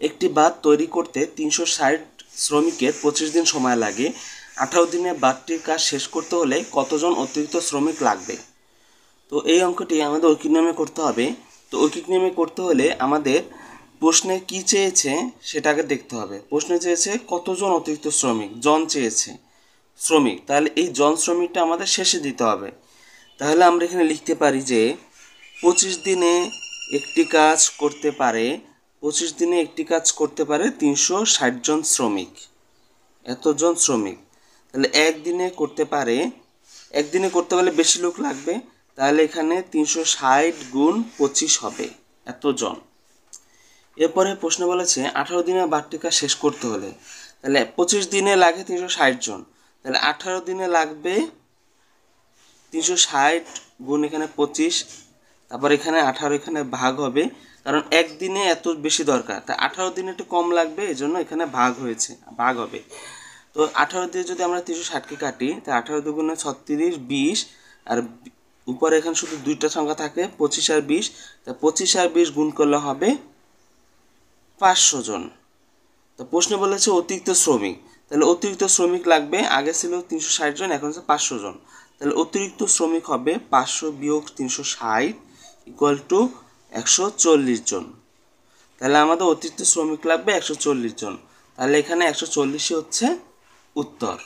একটি বাঁধ তৈরি করতে 360 শ্রমিকের 25 দিন সময় লাগে। 18 দিনে বাঁধটির কাজ শেষ করতে হলে কতজন অতিরিক্ত শ্রমিক লাগবে? তো এই অঙ্কটি আমাদের ঐকিক নিয়মে করতে হবে। তো ঐকিক নিয়মে করতে হলে আমাদের প্রশ্নে কি চেয়েছে সেটাকে দেখতে হবে। প্রশ্নে চেয়েছে কতজন অতিরিক্ত শ্রমিক, জন চেয়েছে শ্রমিক, তাহলে এই জন শ্রমিকটা আমাদের শেষে দিতে হবে। তাহলে আমরা এখানে লিখতে পারি যে 25 দিনে একটি কাজ করতে পারে 25 দিনে একটি কাজ করতে পারে 360 জন শ্রমিক, এতজন শ্রমিক। তাহলে একদিনে করতে পারলে বেশি লোক লাগবে, তাহলে এখানে 360 গুণ 25 হবে এতজন। এরপরে প্রশ্ন বলেছে 18 দিনে বাড়তির কাজ শেষ করতে হলে, তাহলে 25 দিনে লাগে 360 জন, তাহলে 18 দিনে লাগবে 360 গুণ এখানে 25, তারপর এখানে 18 এখানে ভাগ হবে, কারণ একদিনে এত বেশি দরকার, তাই 18 দিনে একটু কম লাগবে, এই জন্য এখানে ভাগ হবে। তো 18 দিয়ে যদি আমরা 360কে কাটি, তাই 18 দুগুণে 36, 20, আর উপরে এখানে শুধু দুইটা সংখ্যা থাকে 25 আর 20, তা 25 আর 20 গুণ করলে হবে 500 জন। তো প্রশ্ন বলেছে অতিরিক্ত শ্রমিক, তাহলে অতিরিক্ত শ্রমিক লাগবে, আগে ছিল 360 জন, এখন হচ্ছে 500 জন, তাহলে অতিরিক্ত শ্রমিক হবে 500 বিয়োগ 360 ইকুয়াল টু 140 জন। তাহলে আমাদের অতিরিক্ত শ্রমিক লাগবে 140 জন, তাহলে এখানে 140ই হচ্ছে উত্তর।